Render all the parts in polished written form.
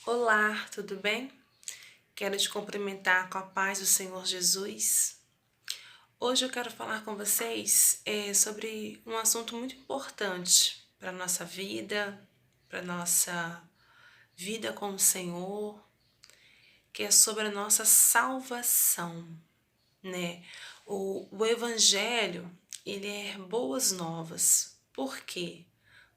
Olá, tudo bem? Quero te cumprimentar com a paz do Senhor Jesus. Hoje eu quero falar com vocês sobre um assunto muito importante para a nossa vida, para a nossa vida com o Senhor, que é sobre a nossa salvação, né? O Evangelho, ele é boas novas. Por quê?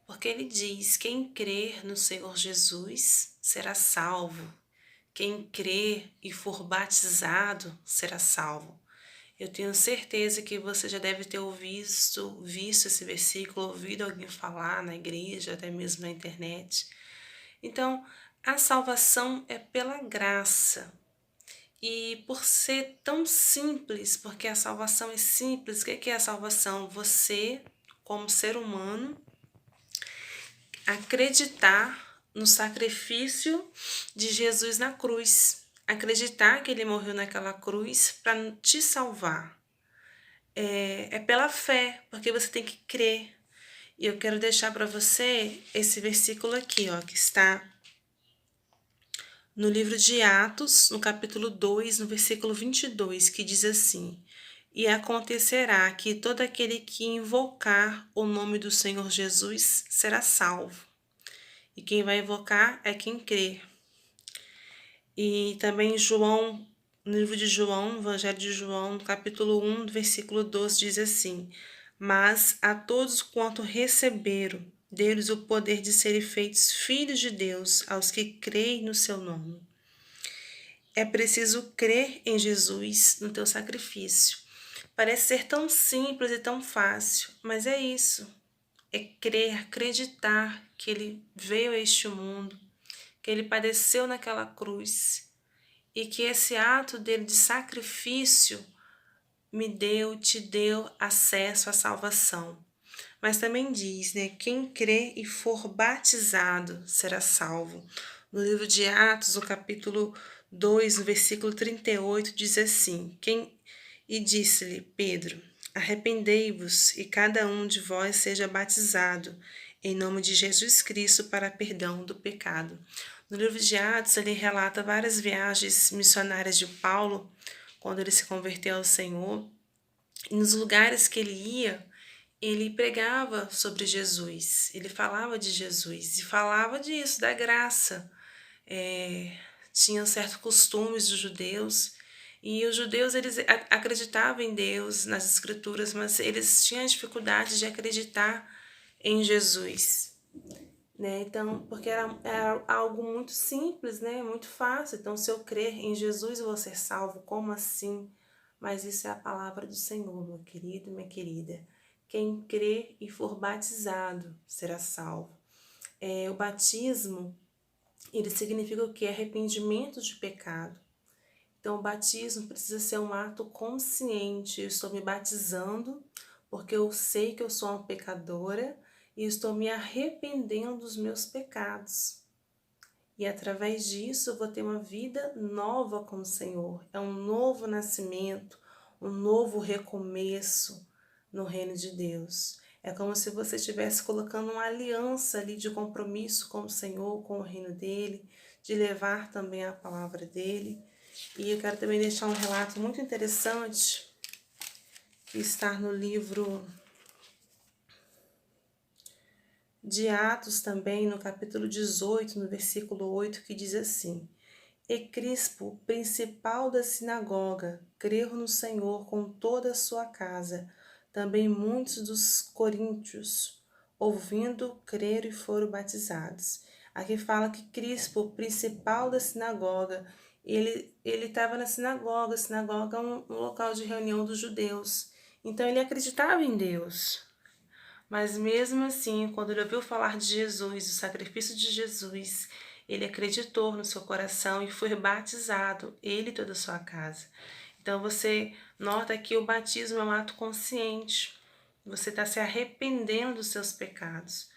Porque ele diz: quem crer no Senhor Jesus será salvo. Quem crer e for batizado será salvo. Eu tenho certeza que você já deve ter visto esse versículo, ouvido alguém falar na igreja, até mesmo na internet. Então, a salvação é pela graça. E por ser tão simples, porque a salvação é simples, o que é a salvação? Você, como ser humano, acreditar no sacrifício de Jesus na cruz. Acreditar que ele morreu naquela cruz para te salvar. É pela fé, porque você tem que crer. E eu quero deixar para você esse versículo aqui, ó, que está no livro de Atos, no capítulo 2, no versículo 22, que diz assim: E acontecerá que todo aquele que invocar o nome do Senhor Jesus será salvo. E quem vai invocar é quem crê. E também João, no livro de João, no Evangelho de João, no capítulo 1, versículo 12, diz assim: Mas a todos quanto receberam, deu-lhes o poder de serem feitos filhos de Deus, aos que creem no seu nome. É preciso crer em Jesus, no teu sacrifício. Parece ser tão simples e tão fácil, mas é isso. É crer, acreditar que ele veio a este mundo, que ele padeceu naquela cruz e que esse ato dele de sacrifício te deu acesso à salvação. Mas também diz, né, quem crê e for batizado será salvo. No livro de Atos, no capítulo 2, no versículo 38, diz assim: E disse-lhe Pedro: Arrependei-vos e cada um de vós seja batizado em nome de Jesus Cristo para perdão do pecado. No livro de Atos, ele relata várias viagens missionárias de Paulo, quando ele se converteu ao Senhor. E nos lugares que ele ia, ele pregava sobre Jesus, ele falava de Jesus e falava disso, da graça. Tinham certos costumes dos judeus, e os judeus eles acreditavam em Deus, nas escrituras, mas eles tinham dificuldade de acreditar em Jesus, né? Então, porque era algo muito simples, né? Muito fácil. Então, se eu crer em Jesus, eu vou ser salvo. Como assim? Mas isso é a palavra do Senhor, meu querido, minha querida. Quem crer e for batizado será salvo. O batismo, ele significa o quê? Arrependimento de pecado. Então, o batismo precisa ser um ato consciente. Eu estou me batizando porque eu sei que eu sou uma pecadora e estou me arrependendo dos meus pecados. E através disso eu vou ter uma vida nova com o Senhor. É um novo nascimento, um novo recomeço no reino de Deus. É como se você estivesse colocando uma aliança ali de compromisso com o Senhor, com o reino dele, de levar também a palavra dele. E eu quero também deixar um relato muito interessante que está no livro de Atos também, no capítulo 18, no versículo 8, que diz assim: E Crispo, principal da sinagoga, creu no Senhor com toda a sua casa. Também muitos dos coríntios, ouvindo, creram e foram batizados. Aqui fala que Crispo, principal da sinagoga, ele estava na sinagoga. A sinagoga é um local de reunião dos judeus. Então ele acreditava em Deus. Mas mesmo assim, quando ele ouviu falar de Jesus, do sacrifício de Jesus, ele acreditou no seu coração e foi batizado, ele e toda a sua casa. Então você nota que o batismo é um ato consciente. Você está se arrependendo dos seus pecados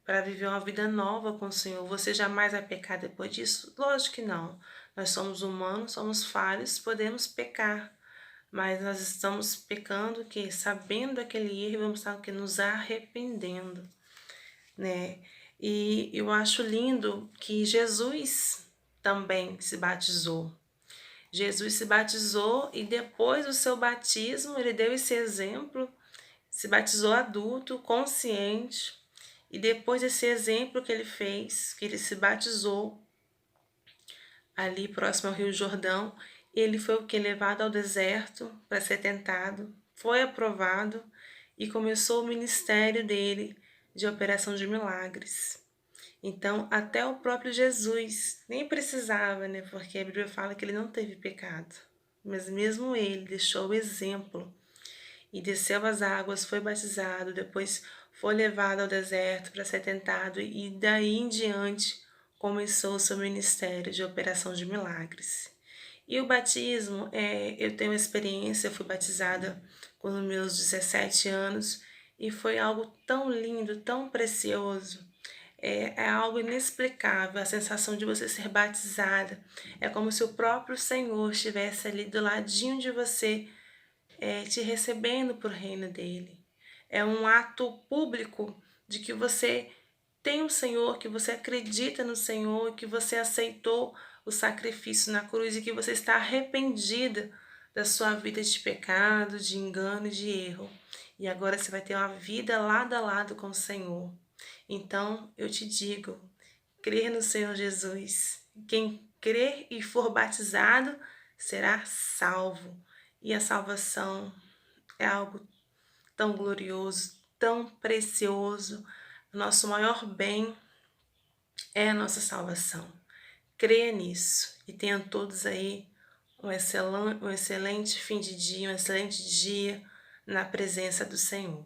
para viver uma vida nova com o Senhor. Você jamais vai pecar depois disso? Lógico que não. Nós somos humanos, somos falhos, podemos pecar. Mas nós estamos pecando que sabendo daquele erro, vamos estar que nos arrependendo, né? E eu acho lindo que Jesus, também se batizou. Jesus se batizou e depois do seu batismo, ele deu esse exemplo, se batizou adulto, consciente, e depois desse exemplo que ele fez, que ele se batizou ali próximo ao Rio Jordão, ele foi o que? Levado ao deserto para ser tentado, foi aprovado e começou o ministério dele de operação de milagres. Então, até o próprio Jesus nem precisava, né? Porque a Bíblia fala que ele não teve pecado. Mas mesmo ele deixou o exemplo e desceu as águas, foi batizado, depois foi levado ao deserto para ser tentado e daí em diante começou o seu ministério de operação de milagres. E o batismo, eu tenho experiência, eu fui batizada com os meus 17 anos e foi algo tão lindo, tão precioso. É algo inexplicável, a sensação de você ser batizada. É como se o próprio Senhor estivesse ali do ladinho de você, te recebendo para o reino dele. É um ato público de que você tem o Senhor, que você acredita no Senhor, que você aceitou o sacrifício na cruz e que você está arrependida da sua vida de pecado, de engano e de erro. E agora você vai ter uma vida lado a lado com o Senhor. Então, eu te digo, crer no Senhor Jesus. Quem crer e for batizado será salvo. E a salvação é algo tão glorioso, tão precioso. O nosso maior bem é a nossa salvação. Creia nisso e tenham todos aí um excelente fim de dia, um excelente dia na presença do Senhor.